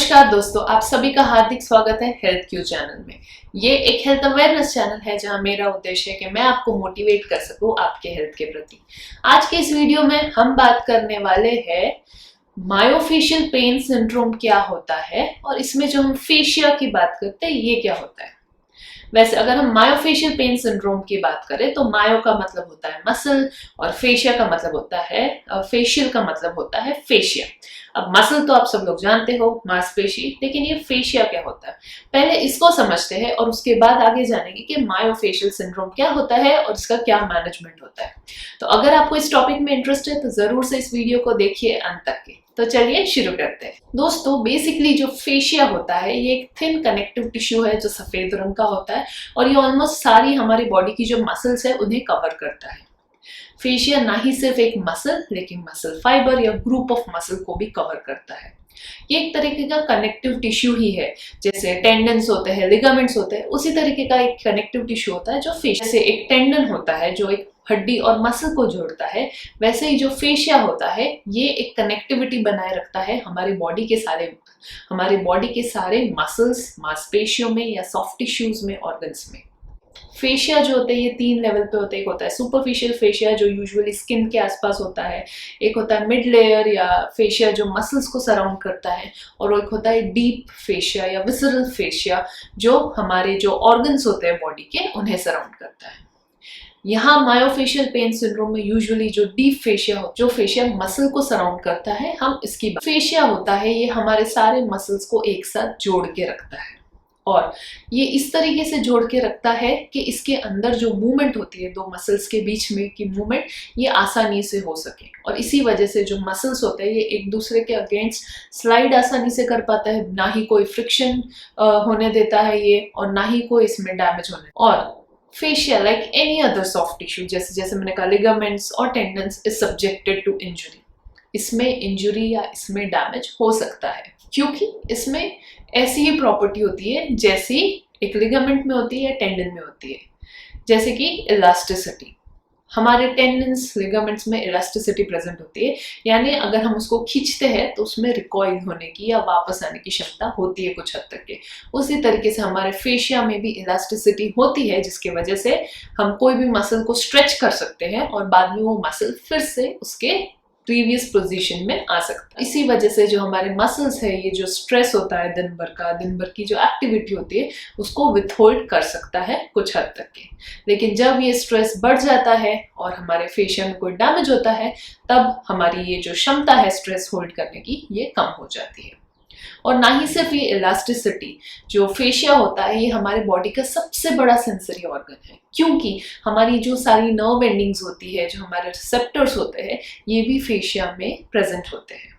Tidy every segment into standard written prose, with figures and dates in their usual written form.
नमस्कार दोस्तों, आप सभी का हार्दिक स्वागत है हेल्थ क्यू चैनल में। ये एक हेल्थ अवेयरनेस चैनल है जहां मेरा उद्देश्य है कि मैं आपको मोटिवेट कर सकूं आपके हेल्थ के प्रति। आज के इस वीडियो में हम बात करने वाले हैं मायोफेशियल पेन सिंड्रोम क्या होता है और इसमें जो हम फेशिया की बात करते हैं ये क्या होता है। वैसे अगर हम मायोफेशियल पेन सिंड्रोम की बात करें तो मायो का मतलब होता है मसल और फेशिया का मतलब होता है फेशियल का मतलब होता है फेशिया। अब मसल तो आप सब लोग जानते हो, मांसपेशी, लेकिन ये फेशिया क्या होता है पहले इसको समझते हैं और उसके बाद आगे जानेंगे कि मायोफेशियल सिंड्रोम क्या होता है और इसका क्या मैनेजमेंट होता है। तो अगर आपको इस टॉपिक में इंटरेस्ट है तो जरूर से इस वीडियो को देखिए अंत तक के। तो चलिए शुरू करते हैं। दोस्तों बेसिकली जो फेशिया होता है ये एक थिन कनेक्टिव टिश्यू है जो सफेद रंग का होता है और ये ऑलमोस्ट सारी हमारी बॉडी की जो मसल्स है उन्हें कवर करता है। फेशिया ना ही सिर्फ एक मसल लेकिन मसल फाइबर या ग्रुप ऑफ मसल को भी कवर करता है। ये एक तरीके का कनेक्टिव टिश्यू ही है, जैसे टेंडन्स होते हैं, लिगामेंट्स होते हैं, उसी तरीके का एक कनेक्टिव टिश्यू होता है जो फेशिया से एक टेंडन होता है जो एक हड्डी और मसल को जोड़ता है। वैसे ही जो फेशिया होता है ये एक कनेक्टिविटी बनाए रखता है हमारी बॉडी के सारे मसल्स, मांसपेशियों में या सॉफ्ट टिश्यूज में, ऑर्गन्स में। फेशिया जो होते हैं ये 3 लेवल पे होते हैं। एक होता है सुपरफिशियल फेशिया जो यूजुअली स्किन के आसपास होता है, एक होता है मिड लेयर या फेशिया जो मसल्स को सराउंड करता है, और एक होता है डीप फेशिया या विसरल फेशिया जो हमारे जो ऑर्गन्स होते हैं बॉडी के उन्हें सराउंड करता है। यहाँ मायोफेशियल पेन सिंड्रोम में यूजुअली जो डीप फेशिया जो फेशिया मसल को सराउंड करता है, हम इसकी फेशिया होता है ये हमारे सारे मसल्स को एक साथ जोड़ के रखता है और ये इस तरीके से जोड़ के रखता है कि इसके अंदर जो मूवमेंट होती है दो मसल्स के बीच में की मूवमेंट ये आसानी से हो सके, और इसी वजह से जो मसल्स होते हैं ये एक दूसरे के अगेंस्ट स्लाइड आसानी से कर पाता है, ना ही कोई फ्रिक्शन होने देता है ये, और ना ही कोई इसमें डैमेज होने। और fascia like any other soft tissue जैसे मैंने कहा लिगामेंट्स और tendons is subjected to injury. इसमें इंजुरी या इसमें डैमेज हो सकता है क्योंकि इसमें ऐसी ही प्रॉपर्टी होती है जैसी एक लिगामेंट में होती है या टेंडन में होती है, जैसे कि इलास्टिसिटी। हमारे टेंडन्स लिगामेंट्स में इलास्टिसिटी प्रेजेंट होती है, यानी अगर हम उसको खींचते हैं तो उसमें रिकॉइल होने की या वापस आने की क्षमता होती है कुछ हद तक के। उसी तरीके से हमारे फेशिया में भी इलास्टिसिटी होती है जिसकी वजह से हम कोई भी मसल को स्ट्रेच कर सकते हैं और बाद में वो मसल फिर से उसके प्रीवियस पोजीशन में आ सकता है। इसी वजह से जो हमारे मसल्स है ये जो स्ट्रेस होता है दिन भर की जो एक्टिविटी होती है उसको विथहोल्ड कर सकता है कुछ हद तक के। लेकिन जब ये स्ट्रेस बढ़ जाता है और हमारे फेशिया में कोई डैमेज होता है तब हमारी ये जो क्षमता है स्ट्रेस होल्ड करने की ये कम हो जाती है। और ना ही सिर्फ ये इलास्टिसिटी, जो फेशिया होता है ये हमारे बॉडी का सबसे बड़ा सेंसरी ऑर्गन है क्योंकि हमारी जो सारी नर्व एंडिंग्स होती है, जो हमारे रिसेप्टर्स होते हैं, ये भी फेशिया में प्रेजेंट होते हैं।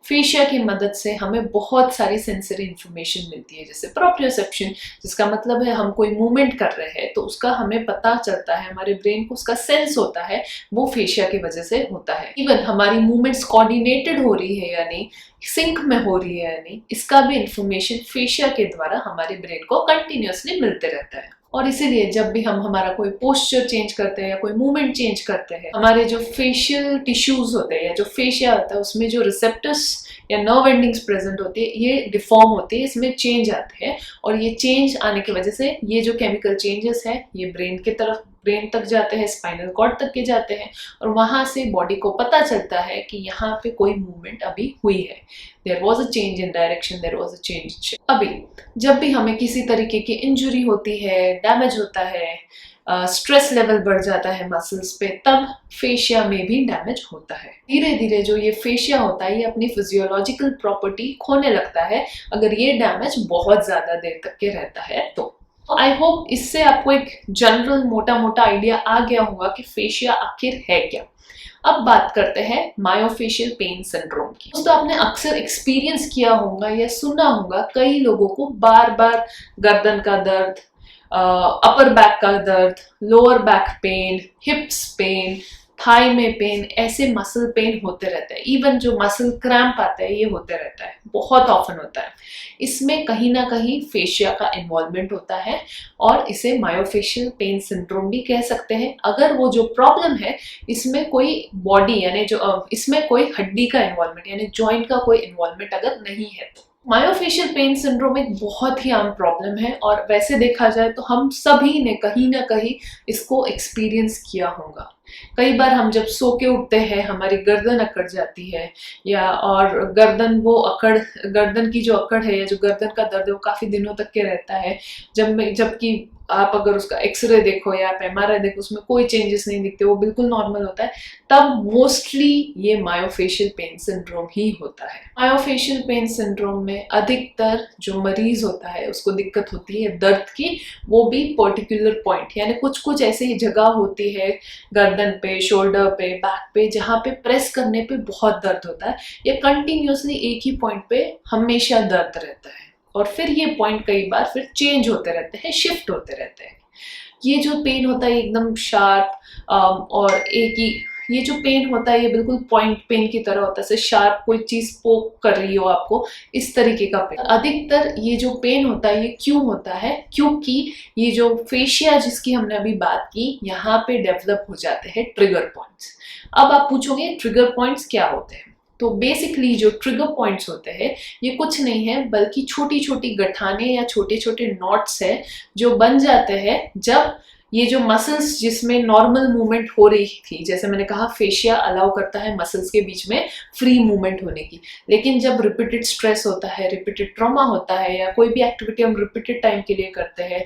फेशिया की मदद से हमें बहुत सारी सेंसरी इंफॉर्मेशन मिलती है, जैसे प्रोप्रियोसेप्शन, जिसका मतलब है हम कोई मूवमेंट कर रहे हैं तो उसका हमें पता चलता है, हमारे ब्रेन को उसका सेंस होता है, वो फेशिया की वजह से होता है। इवन हमारी मूवमेंट्स कोऑर्डिनेटेड हो रही है यानी सिंक में हो रही है यानी इसका भी इंफॉर्मेशन फेशिया के द्वारा हमारे ब्रेन को कंटिन्यूअसली मिलते रहता है। और इसीलिए जब भी हम हमारा कोई पोस्चर चेंज करते हैं या कोई मूवमेंट चेंज करते हैं, हमारे जो फेशियल टिश्यूज होते हैं या जो फेशिया होता है उसमें जो रिसेप्टर्स या नर्व एंडिंग्स प्रेजेंट होती है ये डिफॉर्म होती है, इसमें चेंज आते हैं, और ये चेंज आने की वजह से ये जो केमिकल चेंजेस है ये ब्रेन तक जाते हैं, स्पाइनल कॉर्ड तक के जाते हैं, और वहां से बॉडी को पता चलता है कि यहाँ पे कोई मूवमेंट अभी हुई है, there was a change in direction, there was a change. अभी जब भी हमें किसी तरीके की इंजुरी होती है, डैमेज होता है, स्ट्रेस लेवल बढ़ जाता है मसल्स पे, तब फेशिया में भी डैमेज होता है। धीरे धीरे जो ये फेशिया होता है ये अपनी फिजियोलॉजिकल प्रॉपर्टी खोने लगता है अगर ये डैमेज बहुत ज्यादा देर तक के रहता है तो। आई होप इससे आपको एक जनरल मोटा आइडिया आ गया होगा कि फेशिया आखिर है क्या। अब बात करते हैं मायोफेशियल पेन सिंड्रोम की। दोस्तों आपने अक्सर एक्सपीरियंस किया होगा या सुना होगा कई लोगों को बार बार गर्दन का दर्द, अपर बैक का दर्द, lower back pain, hips pain, thigh में पेन, ऐसे मसल पेन होते रहते हैं। इवन जो मसल क्रैम्प आता है ये होते रहता है, बहुत ऑफन होता है। इसमें कहीं ना कहीं फेशिया का इन्वॉल्वमेंट होता है और इसे मायोफेशियल पेन सिंड्रोम भी कह सकते हैं अगर वो जो प्रॉब्लम है इसमें कोई बॉडी यानी जो इसमें कोई हड्डी का इन्वॉल्वमेंट यानी जॉइंट का कोई इन्वॉल्वमेंट अगर नहीं है तो। मायोफेशियल पेन सिंड्रोम एक बहुत ही आम प्रॉब्लम है और वैसे देखा जाए तो हम सभी ने कहीं ना कहीं इसको एक्सपीरियंस किया होगा। कई बार हम जब सो के उठते हैं हमारी गर्दन अकड़ जाती है, या और गर्दन की जो अकड़ है या जो गर्दन का दर्द है वो काफ़ी दिनों तक के रहता है। जबकि आप अगर उसका एक्सरे देखो या आप MRI देखो उसमें कोई चेंजेस नहीं दिखते, वो बिल्कुल नॉर्मल होता है। तब मोस्टली ये मायोफेशियल पेन सिंड्रोम ही होता है। मायोफेशियल पेन सिंड्रोम में अधिकतर जो मरीज होता है उसको दिक्कत होती है दर्द की, वो भी पर्टिकुलर पॉइंट, यानी कुछ कुछ ऐसी जगह होती है गर्दन पे, शोल्डर पे, बैक पे, जहाँ पे प्रेस करने पे बहुत दर्द होता है या कंटिन्यूसली एक ही पॉइंट पे हमेशा दर्द रहता है और फिर ये पॉइंट कई बार फिर चेंज होते रहते हैं, शिफ्ट होते रहते हैं। ये जो पेन होता है एकदम शार्प और ये जो पेन होता है ये बिल्कुल पॉइंट पेन की तरह होता है, जैसे शार्प कोई चीज पोक कर रही हो आपको, इस तरीके का पेन। अधिकतर ये जो पेन होता है ये क्यों होता है? क्योंकि ये जो फेशिया जिसकी हमने अभी बात की, यहाँ पे डेवलप हो जाते हैं ट्रिगर पॉइंट्स। अब आप पूछोगे ट्रिगर पॉइंट्स क्या होते हैं? तो बेसिकली जो ट्रिगर पॉइंट्स होते हैं ये कुछ नहीं है बल्कि छोटी छोटी गठाने या छोटे छोटे नॉट्स है जो बन जाते हैं जब ये जो मसल्स जिसमें नॉर्मल मूवमेंट हो रही थी, जैसे मैंने कहा फेशिया अलाउ करता है मसल्स के बीच में फ्री मूवमेंट होने की, लेकिन जब रिपीटेड स्ट्रेस होता है, रिपीटेड ट्रॉमा होता है या कोई भी एक्टिविटी हम रिपीटेड टाइम के लिए करते हैं,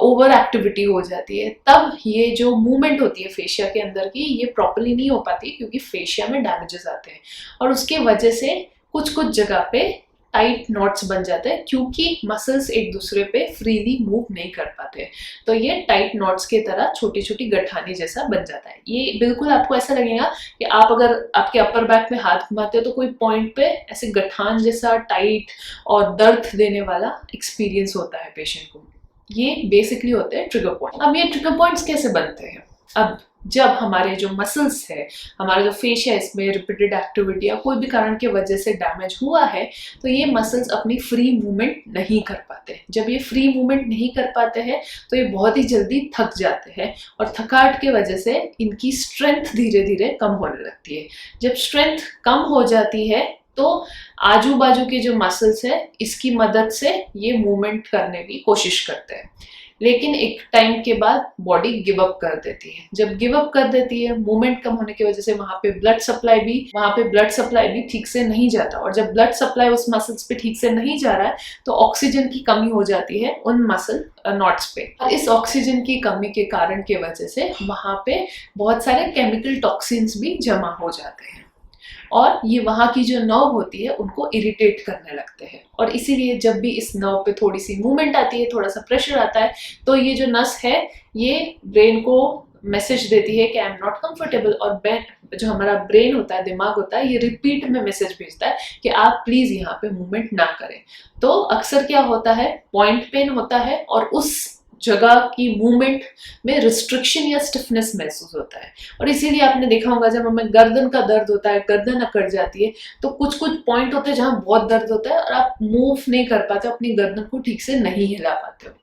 ओवर एक्टिविटी हो जाती है, तब ये जो मूवमेंट होती है फेशिया के अंदर की ये प्रॉपरली नहीं हो पाती क्योंकि फेशिया में डैमेजेस आते हैं और उसके वजह से कुछ कुछ जगह पे टाइट नॉट्स बन जाते हैं क्योंकि मसल्स एक दूसरे पे फ्रीली मूव नहीं कर पाते। तो ये टाइट नॉट्स की तरह छोटी छोटी गठाने जैसा बन जाता है। ये बिल्कुल आपको ऐसा लगेगा कि आप अगर आपके अपर बैक में हाथ घुमाते हो तो कोई पॉइंट पे ऐसे गठान जैसा टाइट और दर्द देने वाला एक्सपीरियंस होता है पेशेंट को। ये बेसिकली होते हैं ट्रिगर पॉइंट। अब ये ट्रिगर पॉइंट्स कैसे बनते हैं? अब जब हमारे जो मसल्स है, हमारा जो फेशिया है, इसमें रिपीटेड एक्टिविटी या कोई भी कारण की वजह से डैमेज हुआ है तो ये मसल्स अपनी फ्री मूवमेंट नहीं कर पाते। जब ये फ्री मूवमेंट नहीं कर पाते हैं तो ये बहुत ही जल्दी थक जाते हैं और थकावट की वजह से इनकी स्ट्रेंथ धीरे धीरे कम होने लगती है। जब स्ट्रेंथ कम हो जाती है तो आजू बाजू के जो मसल्स है इसकी मदद से ये मूवमेंट करने की कोशिश करते हैं, लेकिन एक टाइम के बाद बॉडी गिव अप कर देती है। जब गिव अप कर देती है मूवमेंट कम होने की वजह से वहां पे ब्लड सप्लाई भी ठीक से नहीं जाता, और जब ब्लड सप्लाई उस मसल्स पे ठीक से नहीं जा रहा है तो ऑक्सीजन की कमी हो जाती है उन मसल नॉट्स पे, और इस ऑक्सीजन की कमी के कारण की वजह से वहां पे बहुत सारे केमिकल टॉक्सिन्स भी जमा हो जाते हैं और ये वहाँ की जो नर्व होती है उनको इरिटेट करने लगते हैं। और इसीलिए जब भी इस नर्व पे थोड़ी सी मूवमेंट आती है, थोड़ा सा प्रेशर आता है, तो ये जो नस है ये ब्रेन को मैसेज देती है कि आई एम नॉट कंफर्टेबल, और जो हमारा ब्रेन होता है, दिमाग होता है, ये रिपीट में मैसेज भेजता है कि आप प्लीज यहाँ पे मूवमेंट ना करें। तो अक्सर क्या होता है, पॉइंट पेन होता है और उस जगह की मूवमेंट में रिस्ट्रिक्शन या स्टिफनेस महसूस होता है। और इसीलिए आपने देखा होगा जब हमें गर्दन का दर्द होता है, गर्दन अकड़ जाती है, तो कुछ कुछ पॉइंट होते हैं जहां बहुत दर्द होता है और आप मूव नहीं कर पाते, अपनी गर्दन को ठीक से नहीं हिला पाते हो।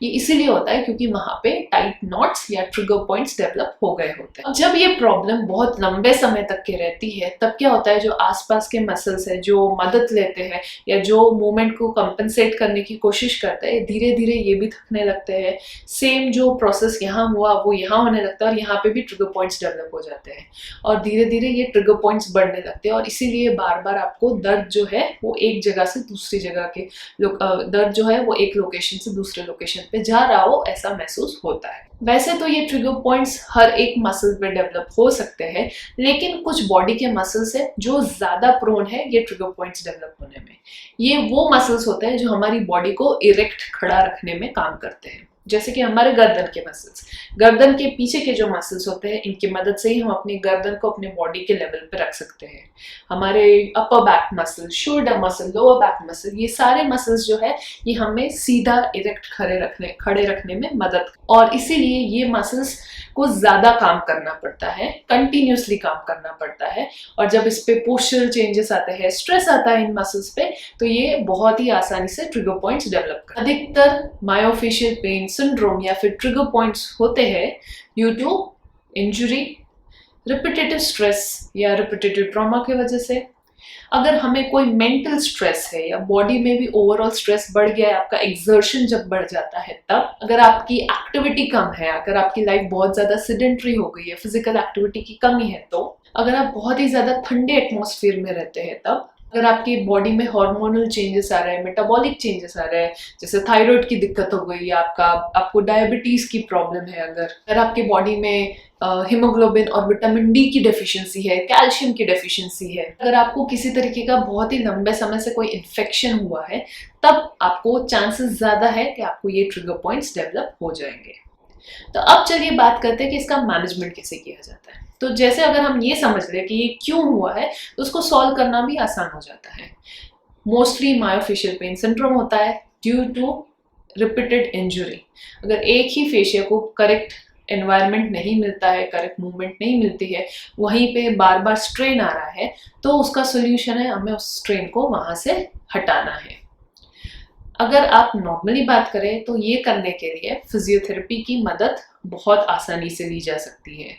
ये इसीलिए होता है क्योंकि वहां पे टाइट नॉट्स या ट्रिगर पॉइंट्स डेवलप हो गए होते हैं। जब ये प्रॉब्लम बहुत लंबे समय तक की रहती है तब क्या होता है, जो आसपास के मसल्स है जो मदद लेते हैं या जो मूवमेंट को कंपनसेट करने की कोशिश करते हैं, धीरे धीरे ये भी थकने लगते हैं। सेम जो प्रोसेस यहाँ हुआ वो यहाँ होने लगता है और यहाँ पे भी ट्रिगर पॉइंट्स डेवलप हो जाते हैं और धीरे धीरे ये ट्रिगर पॉइंट्स बढ़ने लगते हैं। और इसीलिए बार बार आपको दर्द जो है वो एक जगह से दूसरी जगह के दर्द जो है वो एक लोकेशन से दूसरे लोकेशन पे जा रहा हो ऐसा महसूस होता है। वैसे तो ये ट्रिगर पॉइंट्स हर एक मसल पे डेवलप हो सकते हैं, लेकिन कुछ बॉडी के मसल्स है जो ज्यादा प्रोन है ये ट्रिगर पॉइंट्स डेवलप होने में। ये वो मसल्स होते हैं जो हमारी बॉडी को इरेक्ट खड़ा रखने में काम करते हैं, जैसे कि हमारे गर्दन के मसल्स। गर्दन के पीछे के जो मसल्स होते हैं इनकी मदद से ही हम अपनी गर्दन को अपने बॉडी के लेवल पे रख सकते हैं। हमारे upper back muscle, shoulder muscle, lower back muscle, ये सारे मसल्स जो है ये हमें सीधा इरेक्ट खड़े रखने में मदद, और इसीलिए ये मसल्स को ज्यादा काम करना पड़ता है, कंटिन्यूसली काम करना पड़ता है। और जब इस पे पोस्चरल चेंजेस आते हैं, स्ट्रेस आता है इन मसल्स पे, तो ये बहुत ही आसानी से ट्रिगर पॉइंट्स डेवलप करते हैं। अधिकतर मायोफेशियल पेन सिंड्रोम या फिर ट्रिगर पॉइंट्स होते हैं due to injury, repetitive stress या रिपीटेटिव ट्रॉमा की वजह से, अगर हमें कोई मेंटल स्ट्रेस है या बॉडी में भी ओवरऑल स्ट्रेस बढ़ गया है, आपका एक्सर्शन जब बढ़ जाता है, तब अगर आपकी एक्टिविटी कम है, अगर आपकी लाइफ बहुत ज़्यादा सिडेंटरी हो गई है, फिजिकल एक्टिविटी की कमी है, तो अगर आप बहुत ही ज़्यादा ठंडे एटमॉस्फेयर में रहते हैं, तब अगर आपकी बॉडी में हार्मोनल चेंजेस आ रहे हैं, मेटाबॉलिक चेंजेस आ रहे हैं, जैसे थायराइड की दिक्कत हो गई, आपको डायबिटीज की प्रॉब्लम है, अगर आपकी बॉडी में हीमोग्लोबिन और विटामिन डी की डेफिशिएंसी है, कैल्शियम की डेफिशिएंसी है, अगर आपको किसी तरीके का बहुत ही लंबे समय से कोई इन्फेक्शन हुआ है, तब आपको चांसेस ज़्यादा है कि आपको ये ट्रिगर पॉइंट्स डेवलप हो जाएंगे। तो अब चलिए बात करते हैं कि इसका मैनेजमेंट कैसे किया जाता है। तो जैसे अगर हम ये समझ लें कि ये क्यों हुआ है, तो उसको सॉल्व करना भी आसान हो जाता है। मोस्टली मायोफेशियल पेन सिंड्रोम होता है ड्यू टू रिपीटेड इंजुरी। अगर एक ही फेशिया को करेक्ट एनवायरनमेंट नहीं मिलता है, करेक्ट मूवमेंट नहीं मिलती है, वहीं पे बार बार स्ट्रेन आ रहा है, तो उसका सोल्यूशन है हमें उस स्ट्रेन को वहां से हटाना है। अगर आप नॉर्मली बात करें तो ये करने के लिए फिजियोथेरेपी की मदद बहुत आसानी से ली जा सकती है।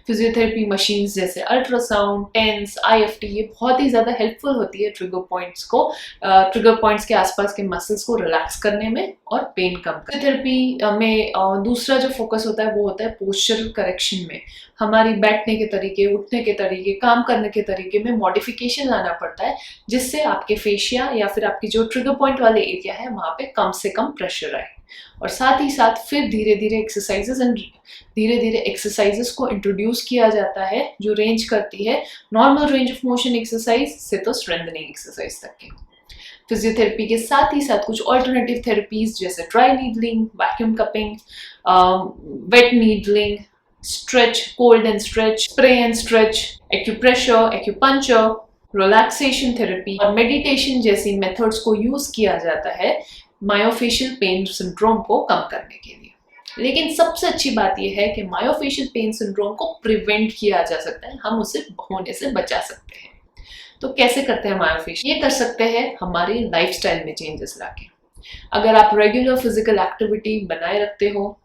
फिजियोथेरेपी मशीन्स जैसे अल्ट्रासाउंड, टेंस, IFT ये बहुत ही ज़्यादा हेल्पफुल होती है ट्रिगर पॉइंट्स के आसपास के मसल्स को रिलैक्स करने में और पेन कम करने। फिजियोथेरेपी में दूसरा जो फोकस होता है वो होता है पोस्चरल करेक्शन में। हमारी बैठने के तरीके, उठने के तरीके, काम करने के तरीके में मॉडिफिकेशन लाना पड़ता है, जिससे आपके फेशिया या फिर आपकी जो ट्रिगर पॉइंट वाले एरिया है वहाँ पे कम से कम प्रेशर आए। और साथ ही साथ फिर धीरे धीरे एक्सरसाइजेस को इंट्रोड्यूस किया जाता है जो रेंज करती है normal range of motion exercise से तो स्ट्रेंथनिंग एक्सरसाइज तक के। फिजियोथेरेपी के साथ ही साथ कुछ ऑल्टरनेटिव थेरेपीज जैसे dry needling, vacuum cupping, wet needling, stretch, cold and stretch, spray and stretch, acupressure, acupuncture, relaxation therapy और मेडिटेशन जैसी मेथड्स को यूज किया जाता है मायोफेशियल पेन सिंड्रोम को कम करने के लिए। लेकिन सबसे अच्छी बात यह है कि मायोफेशियल पेन सिंड्रोम को प्रिवेंट किया जा सकता है, हम उसे होने से बचा सकते हैं। तो कैसे करते हैं मायोफेशियल? ये कर सकते हैं हमारी लाइफस्टाइल में चेंजेस लाके। अगर आप रेगुलर फिजिकल एक्टिविटी बनाए रखते हो,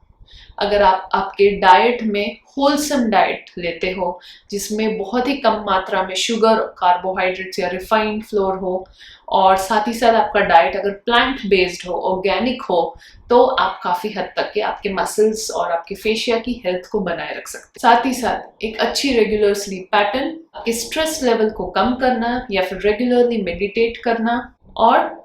अगर आप आपके डाइट में होलसम डाइट लेते हो जिसमें बहुत ही कम मात्रा में शुगर, कार्बोहाइड्रेट्स या रिफाइंड फ्लोर हो, और साथ ही साथ आपका डाइट अगर प्लांट बेस्ड हो, ऑर्गेनिक हो, तो आप काफ़ी हद तक के आपके मसल्स और आपके फेशिया की हेल्थ को बनाए रख सकते हैं। साथ ही साथ एक अच्छी रेगुलर स्लीप पैटर्न, आपके स्ट्रेस लेवल को कम करना या फिर रेगुलरली मेडिटेट करना, और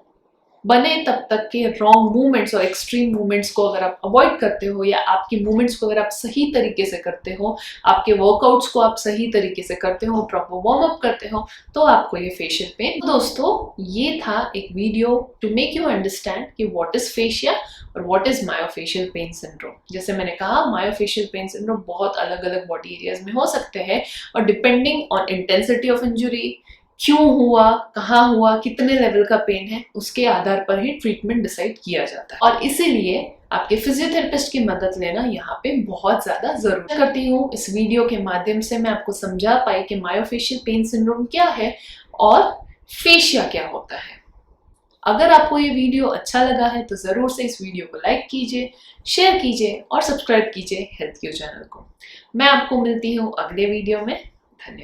बने तब तक के रॉन्ग मूवमेंट्स और एक्सट्रीम मूवमेंट्स को अगर आप अवॉइड करते हो, या आपकी मूवमेंट्स को अगर आप सही तरीके से करते हो, आपके वर्कआउट्स को आप सही तरीके से करते हो, प्रॉपर वार्म अप करते हो, तो आपको ये फेशियल पेन। तो दोस्तों, ये था एक video to make you understand कि व्हाट इज फेशिया और what is myofascial pain syndrome. जैसे मैंने कहा, मायोफेशियल पेन सिंड्रोम बहुत अलग अलग बॉडी एरियाज में हो सकते हैं, और depending on intensity of injury, क्यों हुआ, कहाँ हुआ, कितने लेवल का पेन है, उसके आधार पर ही ट्रीटमेंट डिसाइड किया जाता है। और इसीलिए आपके फिजियोथेरेपिस्ट की मदद लेना यहाँ पे बहुत ज्यादा जरूरी करती हूँ। इस वीडियो के माध्यम से मैं आपको समझा पाई कि मायोफेशियल पेन सिंड्रोम क्या है और फेशिया क्या होता है। अगर आपको ये वीडियो अच्छा लगा है तो जरूर से इस वीडियो को लाइक कीजिए, शेयर कीजिए और सब्सक्राइब कीजिए हेल्थ क्यू चैनल को। मैं आपको मिलती हूँ अगले वीडियो में। धन्यवाद।